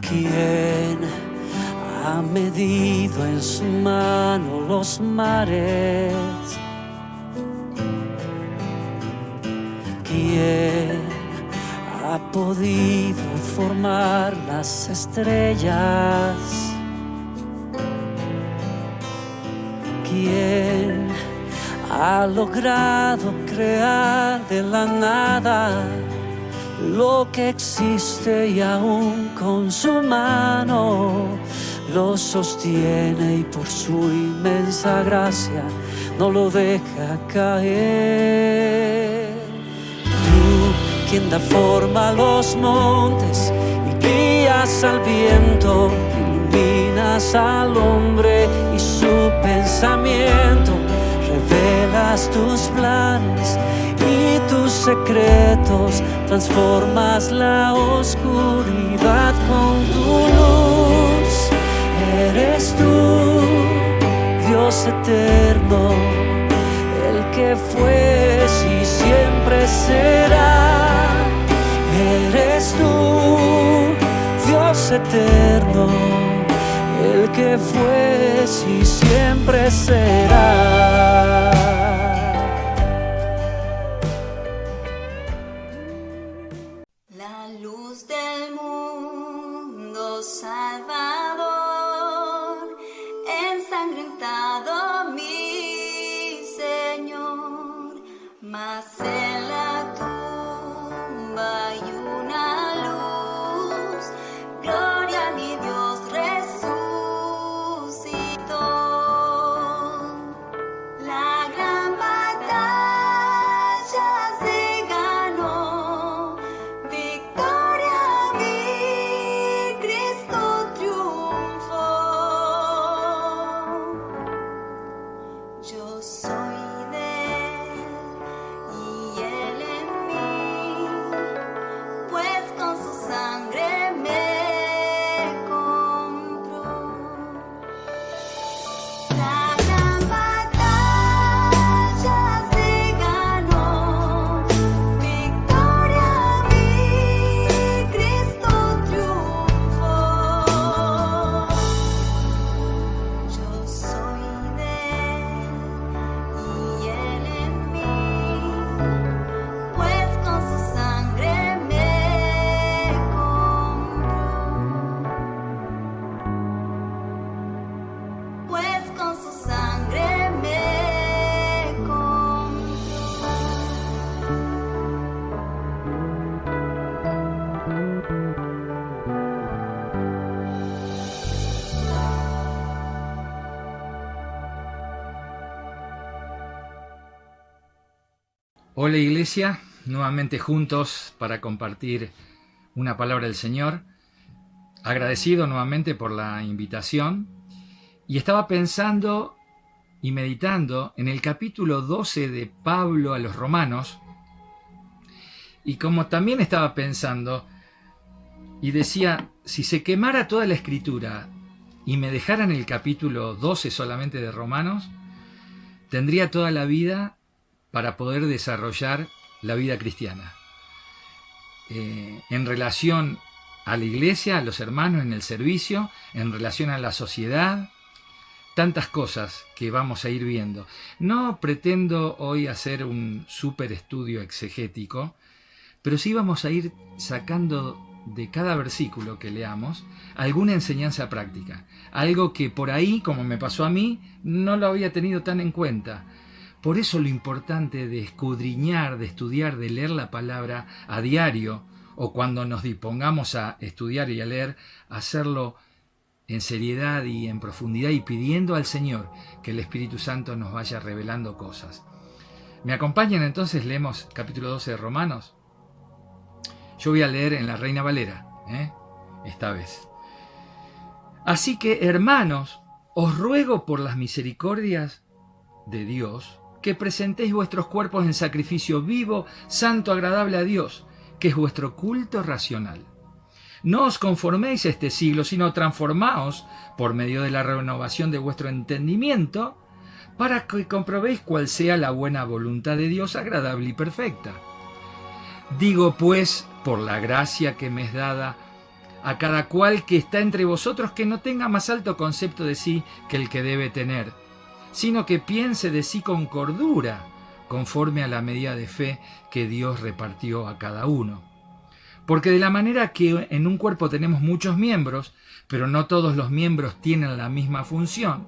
¿Quién ha medido en su mano los mares? ¿Quién ha podido formar las estrellas? ¿Quién ha logrado crear de la nada lo que existe y aún con su mano lo sostiene y por su inmensa gracia no lo deja caer? Tú, quien da forma a los montes y guías al viento, iluminas al hombre y su pensamiento, revelas tus planes y tus secretos, transformas la oscuridad con tu luz. Eres tú, Dios eterno, el que fue y siempre será. Eres tú, Dios eterno, el que fue y siempre será. La luz del mundo, Salvador, ensangrentado mi Señor, mas en la tumba hay una luz, gloria a mi Dios resucitó. La gran batalla se ganó, victoria mi Cristo triunfó. Yo soy de Él y Él en mí, pues con su sangre me compró. La gran batalla se ganó, victoria mi Cristo triunfó. Yo soy de Él y Él en mí, pues con su sangre me compró. Pues con su sangre me compró. Hola Iglesia, nuevamente juntos para compartir una palabra del Señor. Agradecido nuevamente por la invitación. Y estaba pensando y meditando en el capítulo 12 de Pablo a los Romanos. Y como también estaba pensando y decía, si se quemara toda la Escritura y me dejaran el capítulo 12 solamente de Romanos, tendría toda la vida para poder desarrollar la vida cristiana. En relación a la iglesia, a los hermanos en el servicio, en relación a la sociedad, tantas cosas que vamos a ir viendo. No pretendo hoy hacer un súper estudio exegético, pero sí vamos a ir sacando de cada versículo que leamos alguna enseñanza práctica. Algo que por ahí, como me pasó a mí, no lo había tenido tan en cuenta. Por eso lo importante de escudriñar, de estudiar, de leer la palabra a diario, o cuando nos dispongamos a estudiar y a leer, hacerlo en seriedad y en profundidad y pidiendo al Señor que el Espíritu Santo nos vaya revelando cosas. ¿Me acompañan entonces? Leemos capítulo 12 de Romanos. Yo voy a leer en la Reina Valera, esta vez. Así que, hermanos, os ruego por las misericordias de Dios que presentéis vuestros cuerpos en sacrificio vivo, santo, agradable a Dios, que es vuestro culto racional. No os conforméis a este siglo, sino transformaos por medio de la renovación de vuestro entendimiento, para que comprobéis cuál sea la buena voluntad de Dios, agradable y perfecta. Digo pues, por la gracia que me es dada, a cada cual que está entre vosotros que no tenga más alto concepto de sí que el que debe tener, sino que piense de sí con cordura, conforme a la medida de fe que Dios repartió a cada uno. Porque de la manera que en un cuerpo tenemos muchos miembros, pero no todos los miembros tienen la misma función,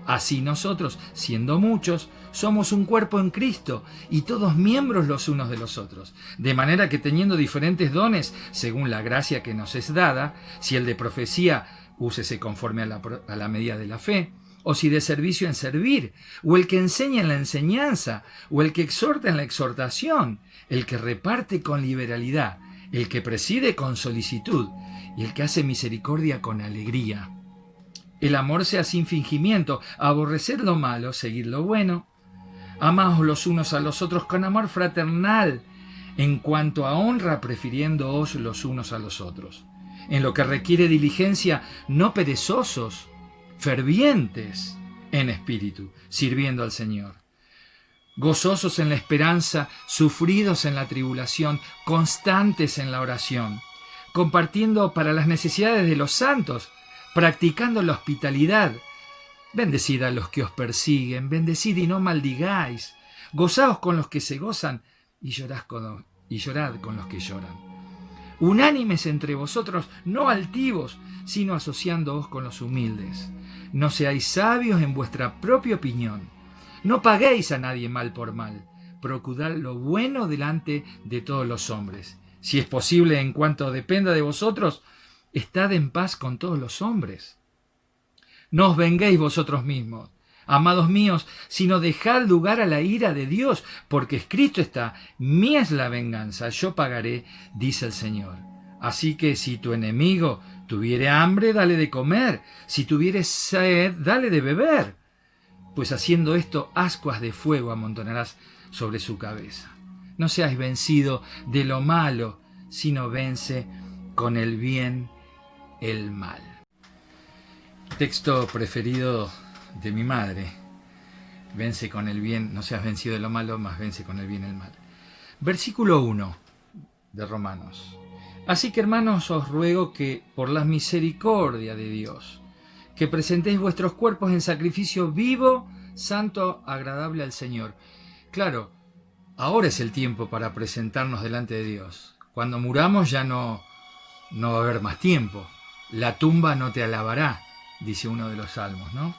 así nosotros, siendo muchos, somos un cuerpo en Cristo y todos miembros los unos de los otros. De manera que teniendo diferentes dones, según la gracia que nos es dada, si el de profecía, úsese conforme a la medida de la fe, o si de servicio en servir, o el que enseña en la enseñanza, o el que exhorta en la exhortación, el que reparte con liberalidad, el que preside con solicitud, y el que hace misericordia con alegría. El amor sea sin fingimiento, aborreced lo malo, seguid lo bueno. Amaos los unos a los otros con amor fraternal, en cuanto a honra prefiriéndoos los unos a los otros. En lo que requiere diligencia, no perezosos, fervientes en espíritu, sirviendo al Señor. Gozosos en la esperanza, sufridos en la tribulación, constantes en la oración, compartiendo para las necesidades de los santos, practicando la hospitalidad. Bendecid a los que os persiguen, bendecid y no maldigáis. Gozaos con los que se gozan y llorad con los que lloran. Unánimes entre vosotros, no altivos, sino asociándoos con los humildes. No seáis sabios en vuestra propia opinión. No paguéis a nadie mal por mal. Procurad lo bueno delante de todos los hombres. Si es posible, en cuanto dependa de vosotros, estad en paz con todos los hombres. No os venguéis vosotros mismos, amados míos, sino dejad lugar a la ira de Dios, porque escrito está: mía es la venganza, yo pagaré, dice el Señor. Así que si tu enemigo tuviere hambre, dale de comer; si tuviere sed, dale de beber. Pues haciendo esto, ascuas de fuego amontonarás sobre su cabeza. No seas vencido de lo malo, sino vence con el bien el mal. Texto preferido de mi madre. Vence con el bien, no seas vencido de lo malo, mas vence con el bien el mal. Versículo 1 de Romanos. Así que, hermanos, os ruego que, por la misericordia de Dios, que presentéis vuestros cuerpos en sacrificio vivo, santo, agradable al Señor. Claro, ahora es el tiempo para presentarnos delante de Dios. Cuando muramos ya no va a haber más tiempo. La tumba no te alabará, dice uno de los salmos, ¿no?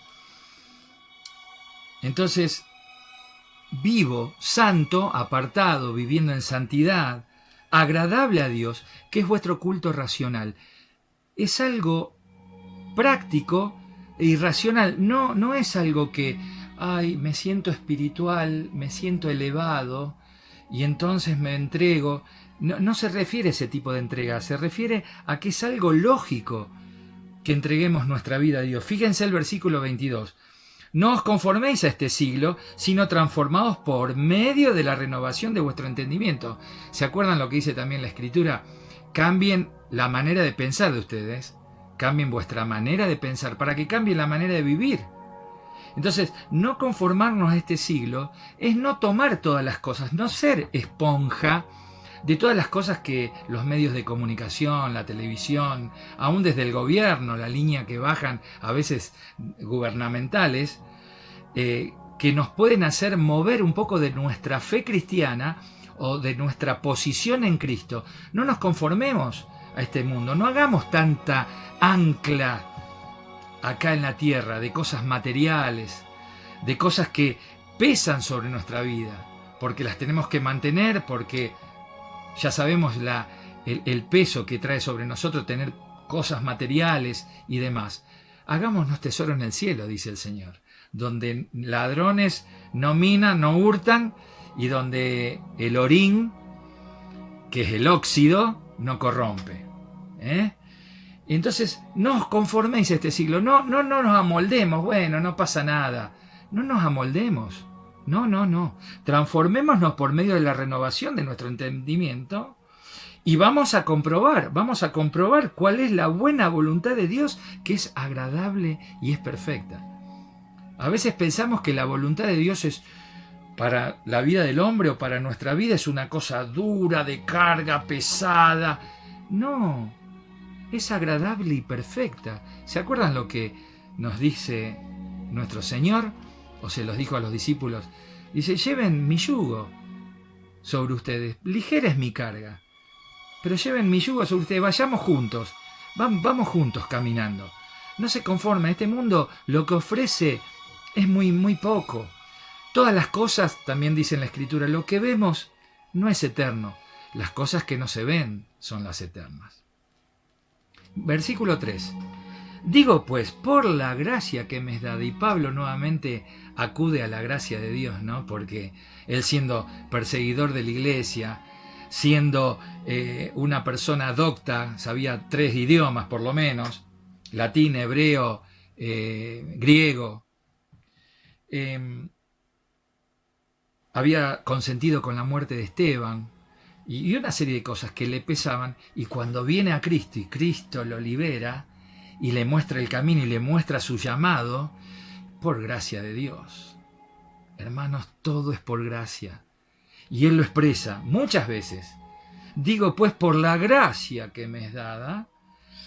Entonces, vivo, santo, apartado, viviendo en santidad, agradable a Dios, que es vuestro culto racional. Es algo práctico e irracional. No es algo que, me siento espiritual, me siento elevado y entonces me entrego. No se refiere a ese tipo de entrega, se refiere a que es algo lógico que entreguemos nuestra vida a Dios. Fíjense el versículo 22. No os conforméis a este siglo, sino transformados por medio de la renovación de vuestro entendimiento. ¿Se acuerdan lo que dice también la Escritura? Cambien la manera de pensar de ustedes, cambien vuestra manera de pensar para que cambie la manera de vivir. Entonces, no conformarnos a este siglo es no tomar todas las cosas, no ser esponja de todas las cosas que los medios de comunicación, la televisión, aún desde el gobierno, la línea que bajan a veces gubernamentales, que nos pueden hacer mover un poco de nuestra fe cristiana o de nuestra posición en Cristo. No nos conformemos a este mundo, no hagamos tanta ancla acá en la tierra de cosas materiales, de cosas que pesan sobre nuestra vida, porque las tenemos que mantener, porque ya sabemos el peso que trae sobre nosotros tener cosas materiales y demás. Hagámonos tesoro en el cielo, dice el Señor, donde ladrones no minan, no hurtan, y donde el orín, que es el óxido, no corrompe. Entonces, no os conforméis a este siglo, no nos amoldemos, bueno, no pasa nada. No nos amoldemos. No. Transformémonos por medio de la renovación de nuestro entendimiento y vamos a comprobar cuál es la buena voluntad de Dios, que es agradable y es perfecta. A veces pensamos que la voluntad de Dios es para la vida del hombre o para nuestra vida es una cosa dura, de carga, pesada. No. es agradable y perfecta. ¿Se acuerdan lo que nos dice nuestro Señor? O se los dijo a los discípulos. Dice, lleven mi yugo sobre ustedes, ligera es mi carga, pero lleven mi yugo sobre ustedes, vayamos juntos, vamos juntos caminando. No se conformen, este mundo lo que ofrece es muy, muy poco. Todas las cosas, también dice en la Escritura, lo que vemos no es eterno. Las cosas que no se ven son las eternas. Versículo 3. Digo pues, por la gracia que me es dada, y Pablo nuevamente acude a la gracia de Dios, ¿no? Porque él siendo perseguidor de la iglesia, siendo una persona docta, sabía 3 idiomas por lo menos, latín, hebreo, griego, había consentido con la muerte de Esteban, y una serie de cosas que le pesaban, y cuando viene a Cristo y Cristo lo libera y le muestra el camino y le muestra su llamado, por gracia de Dios. Hermanos, todo es por gracia. Y él lo expresa muchas veces. Digo pues, por la gracia que me es dada,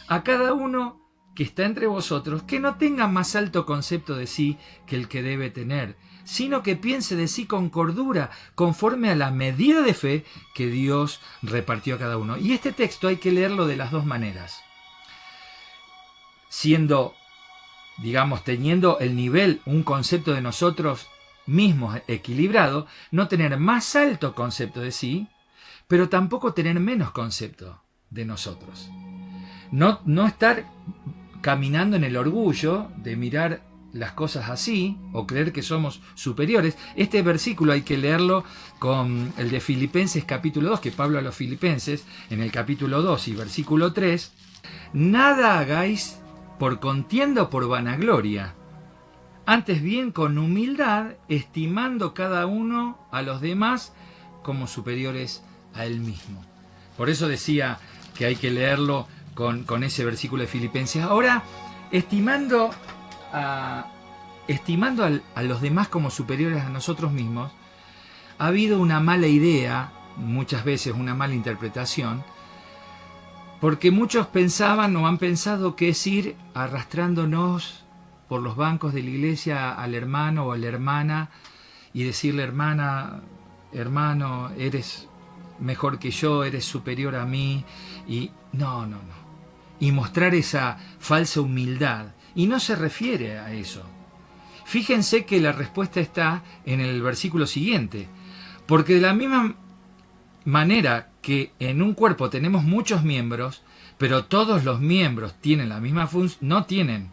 a cada uno que está entre vosotros, que no tenga más alto concepto de sí que el que debe tener, sino que piense de sí con cordura, conforme a la medida de fe que Dios repartió a cada uno. Y este texto hay que leerlo de las dos maneras. Siendo, digamos, teniendo el nivel, un concepto de nosotros mismos equilibrado, no tener más alto concepto de sí, pero tampoco tener menos concepto de nosotros. No estar caminando en el orgullo de mirar las cosas así o creer que somos superiores. Este versículo hay que leerlo con el de Filipenses capítulo 2, que Pablo a los Filipenses, en el capítulo 2 y versículo 3, nada hagáis por contienda o por vanagloria, antes bien con humildad, estimando cada uno a los demás como superiores a él mismo. Por eso decía que hay que leerlo con ese versículo de Filipenses. Ahora, estimando a los demás como superiores a nosotros mismos, ha habido una mala idea, muchas veces una mala interpretación, porque muchos pensaban o han pensado que es ir arrastrándonos por los bancos de la iglesia al hermano o a la hermana y decirle, hermana, hermano, eres mejor que yo, eres superior a mí, y no. Y mostrar esa falsa humildad. Y no se refiere a eso. Fíjense que la respuesta está en el versículo siguiente. Porque de la misma manera que en un cuerpo tenemos muchos miembros, pero todos los miembros tienen la misma función,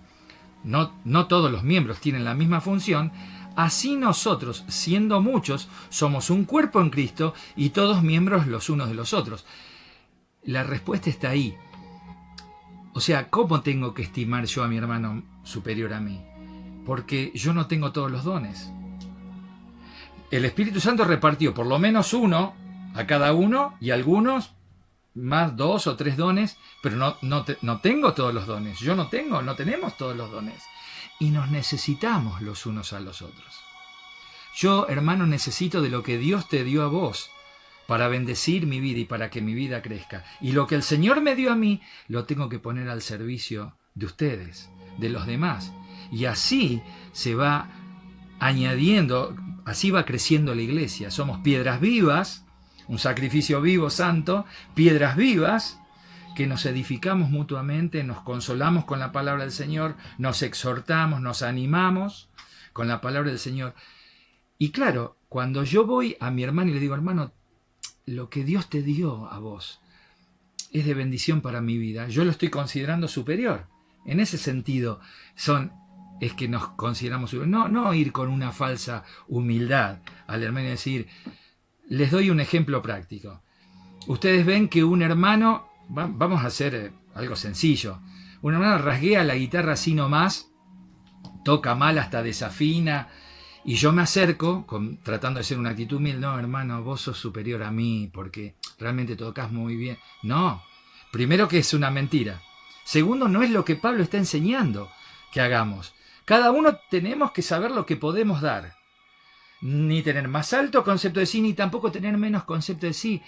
no todos los miembros tienen la misma función, así nosotros, siendo muchos, somos un cuerpo en Cristo y todos miembros los unos de los otros. La respuesta está ahí. O sea, ¿cómo tengo que estimar yo a mi hermano superior a mí? Porque yo no tengo todos los dones. El Espíritu Santo repartió por lo menos uno a cada uno y algunos más 2 o 3 dones, pero no tengo todos los dones. No tenemos todos los dones. Y nos necesitamos los unos a los otros. Yo, hermano, necesito de lo que Dios te dio a vos para bendecir mi vida y para que mi vida crezca. Y lo que el Señor me dio a mí, lo tengo que poner al servicio de ustedes, de los demás. Y así se va añadiendo, así va creciendo la iglesia. Somos piedras vivas, un sacrificio vivo, santo, piedras vivas, que nos edificamos mutuamente, nos consolamos con la palabra del Señor, nos exhortamos, nos animamos con la palabra del Señor. Y claro, cuando yo voy a mi hermano y le digo, hermano, lo que Dios te dio a vos es de bendición para mi vida, yo lo estoy considerando superior. En ese sentido es que nos consideramos superiores. No ir con una falsa humildad al hermano y decir, les doy un ejemplo práctico. Ustedes ven que un hermano, vamos a hacer algo sencillo, un hermano rasguea la guitarra así nomás, toca mal, hasta desafina, y yo me acerco, tratando de ser una actitud humilde, no, hermano, vos sos superior a mí, porque realmente tocas muy bien. No, primero que es una mentira. Segundo, no es lo que Pablo está enseñando que hagamos. Cada uno tenemos que saber lo que podemos dar. Ni tener más alto concepto de sí, ni tampoco tener menos concepto de sí.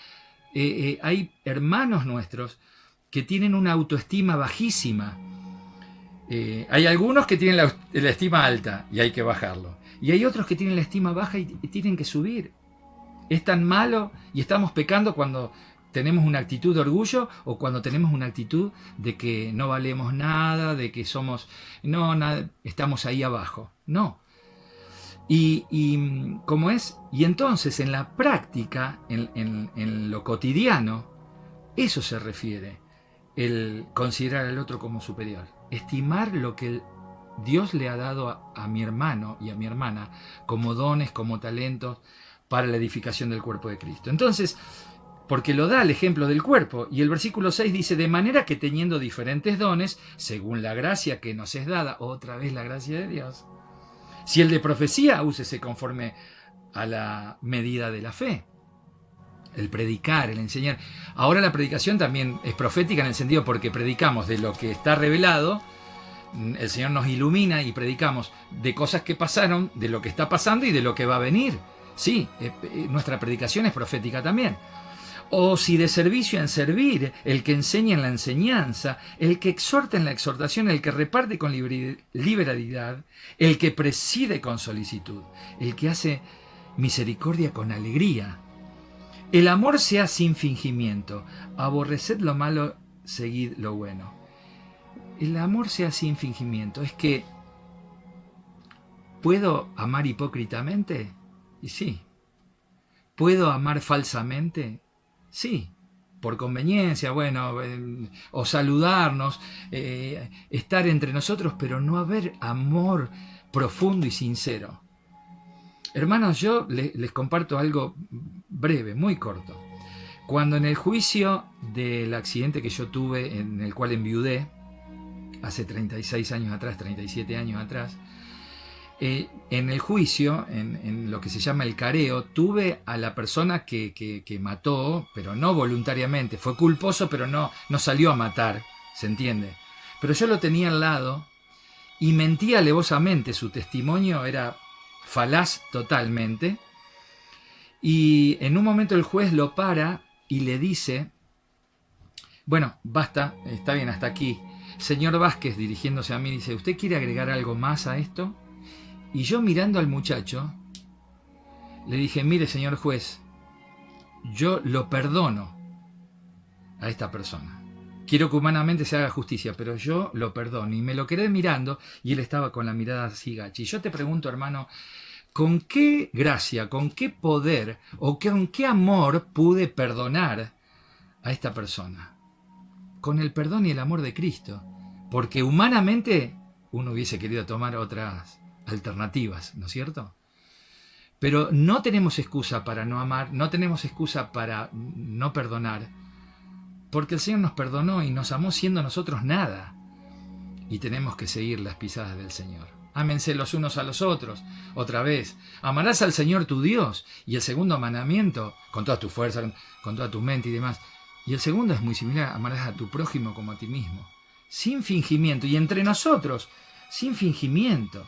Hay hermanos nuestros que tienen una autoestima bajísima. Hay algunos que tienen la estima alta y hay que bajarlo. Y hay otros que tienen la estima baja y tienen que subir. Es tan malo y estamos pecando cuando tenemos una actitud de orgullo o cuando tenemos una actitud de que no valemos nada, de que estamos ahí abajo. No. Y como es, y entonces en la práctica, en lo cotidiano, eso se refiere, el considerar al otro como superior, estimar lo que Dios le ha dado a mi hermano y a mi hermana como dones, como talentos para la edificación del cuerpo de Cristo. Entonces, porque lo da el ejemplo del cuerpo, y el versículo 6 dice, de manera que teniendo diferentes dones, según la gracia que nos es dada, otra vez la gracia de Dios, si el de profecía, úsese conforme a la medida de la fe. El predicar, el enseñar. Ahora la predicación también es profética en el sentido porque predicamos de lo que está revelado, el Señor nos ilumina y predicamos de cosas que pasaron, de lo que está pasando y de lo que va a venir. Sí, nuestra predicación es profética también. O si de servicio en servir, el que enseña en la enseñanza, el que exhorta en la exhortación, el que reparte con liberalidad, el que preside con solicitud, el que hace misericordia con alegría. El amor sea sin fingimiento, aborreced lo malo, seguid lo bueno. El amor sea sin fingimiento, es que ¿puedo amar hipócritamente? Y sí. ¿Puedo amar falsamente? Sí, por conveniencia, bueno, o saludarnos, estar entre nosotros, pero no haber amor profundo y sincero. Hermanos, yo les comparto algo breve, muy corto. Cuando en el juicio del accidente que yo tuve, en el cual enviudé, hace 36 años atrás, 37 años atrás, en el juicio, en lo que se llama el careo, tuve a la persona que mató, pero no voluntariamente, fue culposo, pero no salió a matar, ¿se entiende? Pero yo lo tenía al lado y mentía alevosamente, su testimonio era falaz totalmente, y en un momento el juez lo para y le dice, bueno, basta, está bien, hasta aquí. Señor Vázquez, dirigiéndose a mí, dice, ¿usted quiere agregar algo más a esto? Y yo mirando al muchacho, le dije, mire señor juez, yo lo perdono a esta persona. Quiero que humanamente se haga justicia, pero yo lo perdono. Y me lo quedé mirando y él estaba con la mirada así gacha. Y yo te pregunto, hermano, ¿con qué gracia, con qué poder o con qué amor pude perdonar a esta persona? Con el perdón y el amor de Cristo. Porque humanamente uno hubiese querido tomar otras alternativas, ¿no es cierto? Pero no tenemos excusa para no amar, no tenemos excusa para no perdonar, porque el Señor nos perdonó y nos amó siendo nosotros nada, y tenemos que seguir las pisadas del Señor. Ámense los unos a los otros. Otra vez, amarás al Señor tu Dios, y el segundo mandamiento, con toda tu fuerza, con toda tu mente y demás, y el segundo es muy similar, amarás a tu prójimo como a ti mismo, sin fingimiento, y entre nosotros, sin fingimiento.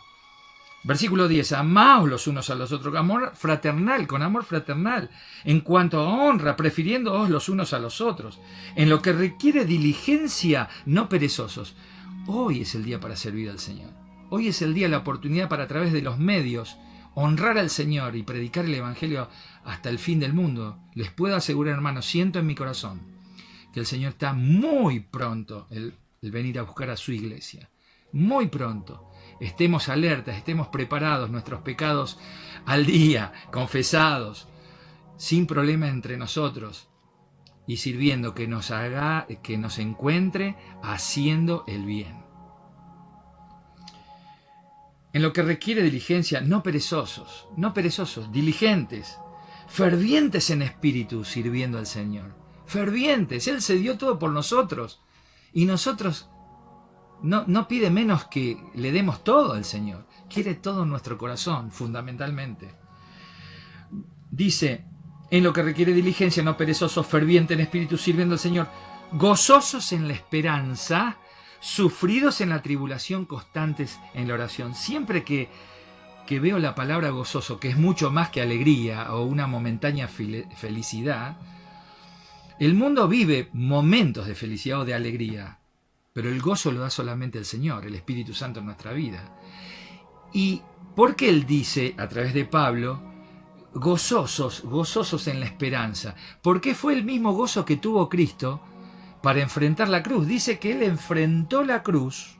Versículo 10, amaos los unos a los otros, amor fraternal, con amor fraternal, en cuanto a honra, prefiriéndoos los unos a los otros, en lo que requiere diligencia, no perezosos. Hoy es el día para servir al Señor. Hoy es el día, la oportunidad para a través de los medios honrar al Señor y predicar el Evangelio hasta el fin del mundo. Les puedo asegurar, hermanos, siento en mi corazón que el Señor está muy pronto el venir a buscar a su iglesia. Muy pronto. Estemos alertas, estemos preparados, nuestros pecados al día, confesados, sin problema entre nosotros y sirviendo, que nos encuentre haciendo el bien. En lo que requiere diligencia, no perezosos, diligentes, fervientes en espíritu, sirviendo al Señor. Fervientes, Él se dio todo por nosotros y nosotros no pide menos que le demos todo al Señor. Quiere todo en nuestro corazón, fundamentalmente. Dice, en lo que requiere diligencia, no perezosos, fervientes en espíritu, sirviendo al Señor, gozosos en la esperanza, sufridos en la tribulación, constantes en la oración. Siempre que veo la palabra gozoso, que es mucho más que alegría o una momentánea felicidad, El mundo vive momentos de felicidad o de alegría, pero el gozo lo da solamente el Señor, el Espíritu Santo en nuestra vida. ¿Y por qué Él dice, a través de Pablo, gozosos, gozosos en la esperanza? Porque fue el mismo gozo que tuvo Cristo para enfrentar la cruz. Dice que Él enfrentó la cruz,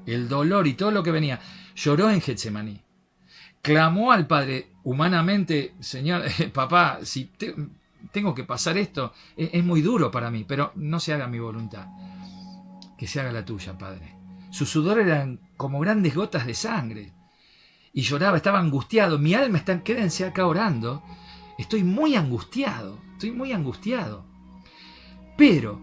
el dolor y todo lo que venía. Lloró en Getsemaní. Clamó al Padre humanamente: Señor, papá, si tengo que pasar esto, es muy duro para mí, pero no se haga mi voluntad, que se haga la tuya, Padre. Su sudor eran como grandes gotas de sangre. Y lloraba, estaba angustiado. Mi alma está, quédense acá orando. Estoy muy angustiado. Pero,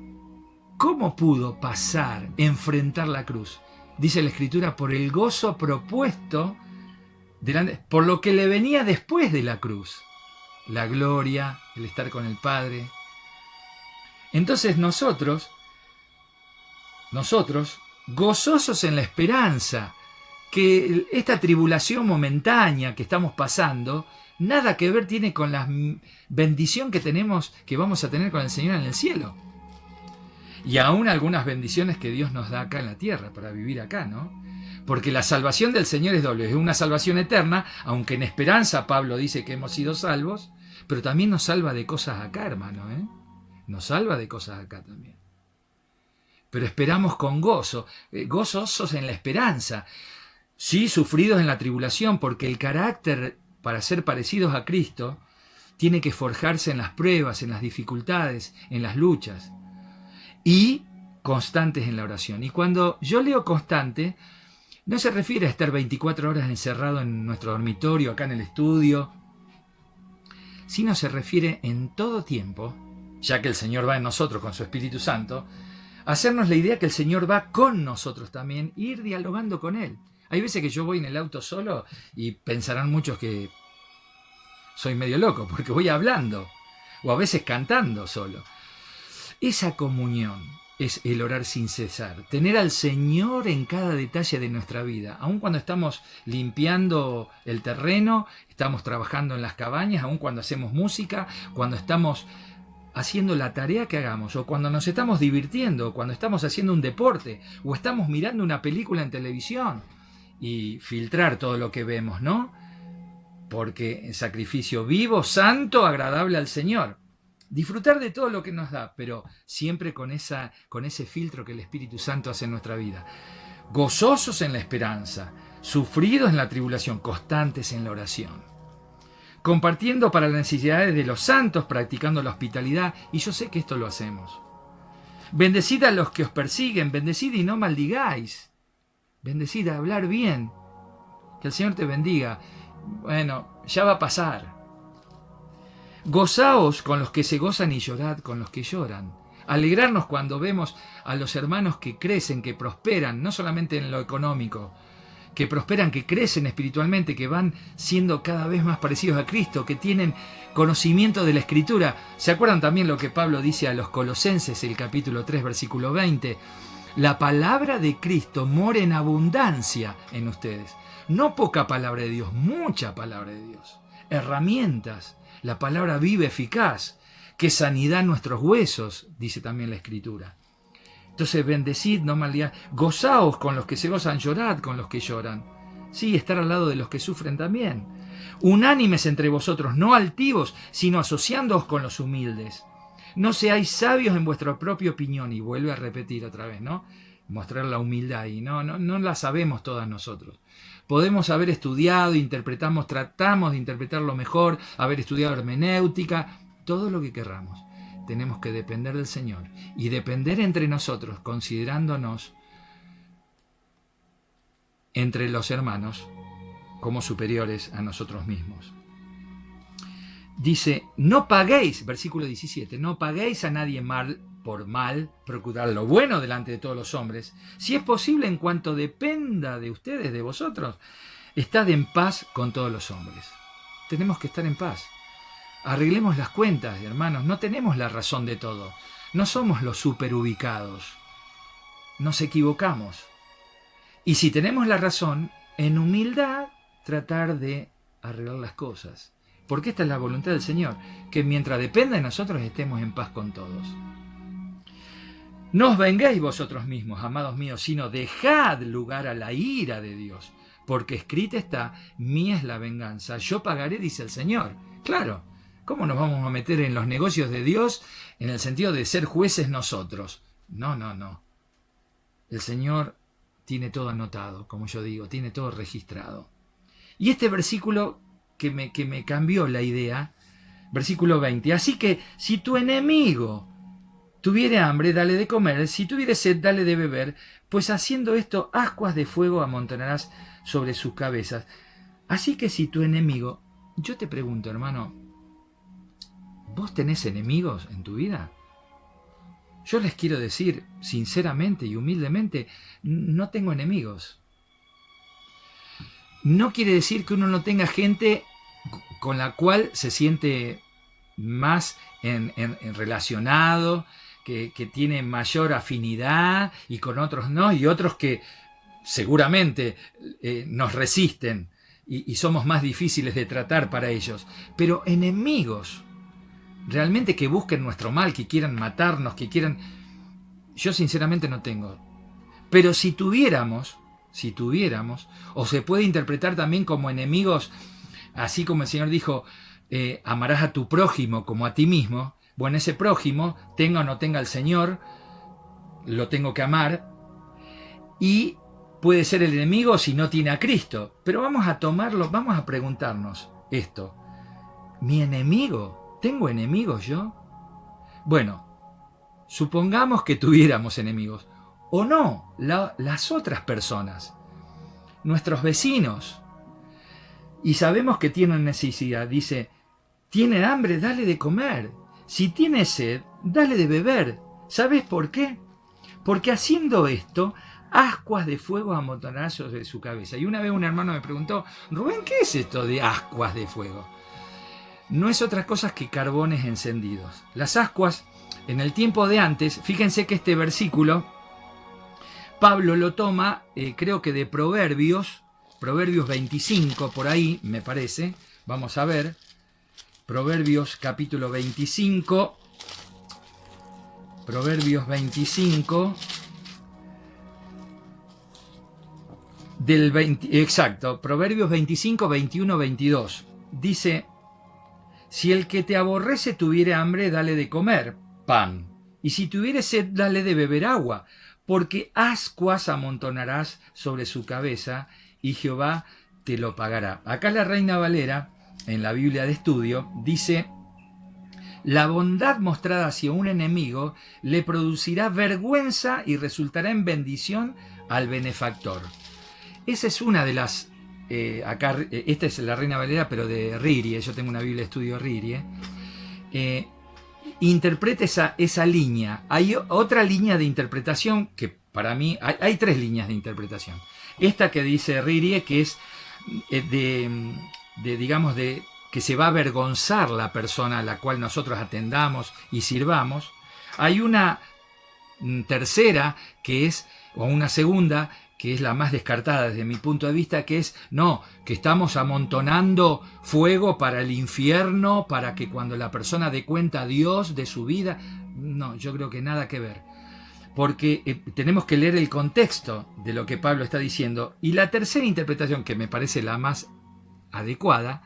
¿cómo pudo pasar, enfrentar la cruz? Dice la Escritura, por el gozo propuesto, por lo que le venía después de la cruz. La gloria, el estar con el Padre. Entonces nosotros, gozosos en la esperanza, que esta tribulación momentánea que estamos pasando, nada que ver tiene con la bendición que vamos a tener con el Señor en el cielo. Y aún algunas bendiciones que Dios nos da acá en la tierra, para vivir acá, ¿no? Porque la salvación del Señor es doble, es una salvación eterna, aunque en esperanza Pablo dice que hemos sido salvos, pero también nos salva de cosas acá, hermano, ¿eh? Nos salva de cosas acá también. Pero esperamos con gozo, gozosos en la esperanza. Sí, sufridos en la tribulación, porque el carácter, para ser parecidos a Cristo, tiene que forjarse en las pruebas, en las dificultades, en las luchas. Y constantes en la oración. Y cuando yo leo constante, no se refiere a estar 24 horas encerrado en nuestro dormitorio, acá en el estudio, sino se refiere en todo tiempo, ya que el Señor va en nosotros con su Espíritu Santo, a hacernos la idea que el Señor va con nosotros también, e ir dialogando con Él. Hay veces que yo voy en el auto solo y pensarán muchos que soy medio loco, porque voy hablando, o a veces cantando solo. Esa comunión es el orar sin cesar, tener al Señor en cada detalle de nuestra vida, aun cuando estamos limpiando el terreno, estamos trabajando en las cabañas, aun cuando hacemos música, cuando estamos haciendo la tarea que hagamos, o cuando nos estamos divirtiendo, o cuando estamos haciendo un deporte, o estamos mirando una película en televisión, y filtrar todo lo que vemos, ¿no? Porque es sacrificio vivo, santo, agradable al Señor. Disfrutar de todo lo que nos da, pero siempre con ese filtro que el Espíritu Santo hace en nuestra vida. Gozosos en la esperanza, sufridos en la tribulación, constantes en la oración. Compartiendo para las necesidades de los santos, practicando la hospitalidad, y yo sé que esto lo hacemos. Bendecid a los que os persiguen, bendecid y no maldigáis. Bendecid, a hablar bien. Que el Señor te bendiga. Bueno, ya va a pasar. Gozaos con los que se gozan y llorad con los que lloran. Alegrarnos cuando vemos a los hermanos que crecen, que prosperan, no solamente en lo económico, que prosperan, que crecen espiritualmente, que van siendo cada vez más parecidos a Cristo, que tienen conocimiento de la Escritura. ¿Se acuerdan también lo que Pablo dice a los Colosenses, el capítulo 3, versículo 20? La palabra de Cristo mora en abundancia en ustedes. No poca palabra de Dios, mucha palabra de Dios. Herramientas. La palabra viva, eficaz, que sanidad en nuestros huesos, dice también la Escritura. Entonces, bendecid, no maldigáis, gozaos con los que se gozan, llorad con los que lloran. Sí, estar al lado de los que sufren también. Unánimes entre vosotros, no altivos, sino asociándoos con los humildes. No seáis sabios en vuestra propia opinión, y vuelve a repetir otra vez, ¿no? Mostrar la humildad, y no la sabemos todas nosotros. Podemos haber estudiado, tratamos de interpretarlo mejor, haber estudiado hermenéutica, todo lo que querramos. Tenemos que depender del Señor y depender entre nosotros, considerándonos entre los hermanos como superiores a nosotros mismos. Dice, no paguéis, versículo 17, no paguéis a nadie mal por mal, procurar lo bueno delante de todos los hombres. Si es posible, en cuanto dependa de ustedes, de vosotros, estad en paz con todos los hombres. Tenemos que estar en paz. Arreglemos las cuentas, hermanos, no tenemos la razón de todo. No somos los superubicados. Nos equivocamos. Y si tenemos la razón, en humildad, tratar de arreglar las cosas. porque esta es la voluntad del Señor, que mientras dependa de nosotros estemos en paz con todos. No os vengáis vosotros mismos, amados míos, sino dejad lugar a la ira de Dios, porque escrita está, mía es la venganza, yo pagaré, dice el Señor. Claro, ¿cómo nos vamos a meter en los negocios de Dios en el sentido de ser jueces nosotros? No, no, no. El Señor tiene todo anotado, como yo digo, tiene todo registrado. Y este versículo que me cambió la idea, versículo 20, así que si tu enemigo tuviere hambre, dale de comer, si tuviere sed, dale de beber, pues haciendo esto, ascuas de fuego amontonarás sobre sus cabezas. Así que si tu enemigo, yo te pregunto, hermano, ¿vos tenés enemigos en tu vida? Yo les quiero decir, sinceramente y humildemente, no tengo enemigos. No quiere decir que uno no tenga gente con la cual se siente más en relacionado, que tiene mayor afinidad, y con otros no, y otros que seguramente nos resisten y somos más difíciles de tratar para ellos. Pero enemigos, realmente que busquen nuestro mal, que quieran matarnos, que quieran... Yo sinceramente no tengo. Pero si tuviéramos, o se puede interpretar también como enemigos, así como el Señor dijo, amarás a tu prójimo como a ti mismo. Bueno, ese prójimo, tenga o no tenga el Señor, lo tengo que amar, y puede ser el enemigo si no tiene a Cristo. Pero vamos a tomarlo, vamos a preguntarnos esto. ¿Mi enemigo? ¿Tengo enemigos yo? Bueno, supongamos que tuviéramos enemigos. O no, las otras personas, nuestros vecinos. Y sabemos que tienen necesidad. Dice, ¿tiene hambre? Dale de comer. Si tiene sed, dale de beber. ¿Sabes por qué? Porque haciendo esto, ascuas de fuego amontonarás sobre su cabeza. Y una vez un hermano me preguntó, Rubén, ¿qué es esto de ascuas de fuego? No es otra cosa que carbones encendidos. Las ascuas, en el tiempo de antes, fíjense que este versículo, Pablo lo toma, creo que de Proverbios 25, por ahí, me parece. Vamos a ver. Proverbios capítulo 25. Proverbios 25. Exacto, Proverbios 25, 21, 22. Dice, si el que te aborrece tuviere hambre, dale de comer pan. Y si tuviere sed, dale de beber agua. Porque ascuas amontonarás sobre su cabeza y Jehová te lo pagará. Acá la Reina Valera, en la Biblia de estudio, dice, la bondad mostrada hacia un enemigo le producirá vergüenza y resultará en bendición al benefactor. Esa es una de las... esta es la Reina Valera, pero de Ririe. Yo tengo una Biblia de estudio Ririe. Interpreta esa línea. Hay otra línea de interpretación que para mí... Hay tres líneas de interpretación. Esta que dice Ririe, que es digamos, que se va a avergonzar la persona a la cual nosotros atendamos y sirvamos. Hay una tercera que es, o una segunda, que es la más descartada desde mi punto de vista, que es, no, que estamos amontonando fuego para el infierno, para que cuando la persona dé cuenta a Dios de su vida. No, yo creo que nada que ver. Porque tenemos que leer el contexto de lo que Pablo está diciendo. Y la tercera interpretación, que me parece la más adecuada,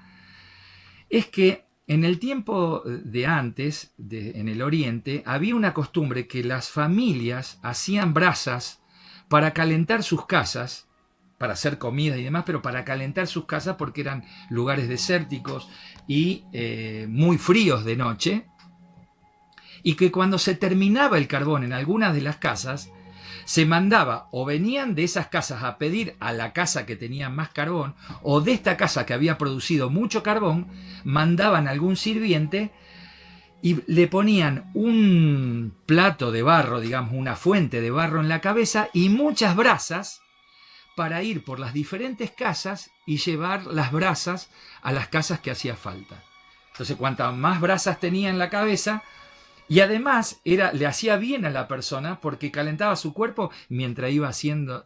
es que en el tiempo de antes, en el Oriente, había una costumbre que las familias hacían brasas para calentar sus casas, para hacer comida y demás, pero para calentar sus casas porque eran lugares desérticos y muy fríos de noche, y que cuando se terminaba el carbón en algunas de las casas, se mandaba, o venían de esas casas a pedir a la casa que tenía más carbón, o de esta casa que había producido mucho carbón, mandaban a algún sirviente y le ponían un plato de barro, digamos, una fuente de barro en la cabeza y muchas brasas para ir por las diferentes casas y llevar las brasas a las casas que hacía falta. Entonces, cuantas más brasas tenía en la cabeza, y además le hacía bien a la persona porque calentaba su cuerpo mientras iba haciendo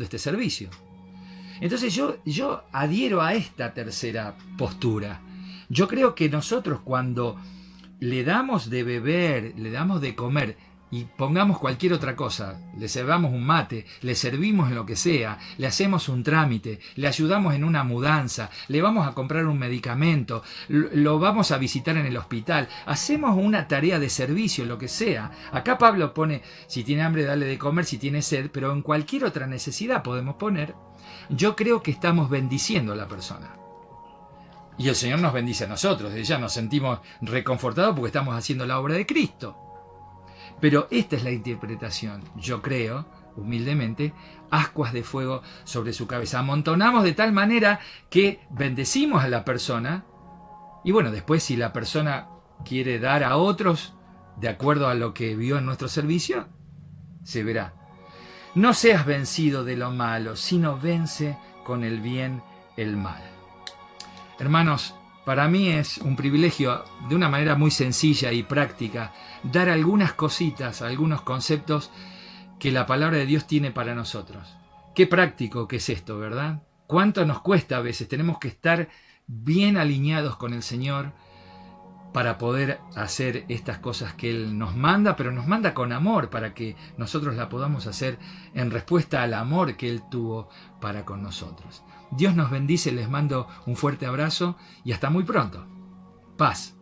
este servicio. Entonces yo adhiero a esta tercera postura. Yo creo que nosotros cuando le damos de beber, le damos de comer y pongamos cualquier otra cosa, le servamos un mate, le servimos en lo que sea, le hacemos un trámite, le ayudamos en una mudanza, le vamos a comprar un medicamento, lo vamos a visitar en el hospital, hacemos una tarea de servicio, lo que sea. Acá Pablo pone, si tiene hambre dale de comer, si tiene sed, pero en cualquier otra necesidad podemos poner, yo creo que estamos bendiciendo a la persona. Y el Señor nos bendice a nosotros, de ya nos sentimos reconfortados porque estamos haciendo la obra de Cristo. Pero esta es la interpretación, yo creo, humildemente, ascuas de fuego sobre su cabeza. Amontonamos de tal manera que bendecimos a la persona y bueno, después si la persona quiere dar a otros de acuerdo a lo que vio en nuestro servicio, se verá. No seas vencido de lo malo, sino vence con el bien el mal. Hermanos, para mí es un privilegio, de una manera muy sencilla y práctica, dar algunas cositas, algunos conceptos que la palabra de Dios tiene para nosotros. Qué práctico que es esto, ¿verdad? ¿Cuánto nos cuesta a veces? Tenemos que estar bien alineados con el Señor para poder hacer estas cosas que Él nos manda, pero nos manda con amor para que nosotros la podamos hacer en respuesta al amor que Él tuvo para con nosotros. Dios nos bendice, les mando un fuerte abrazo y hasta muy pronto. Paz.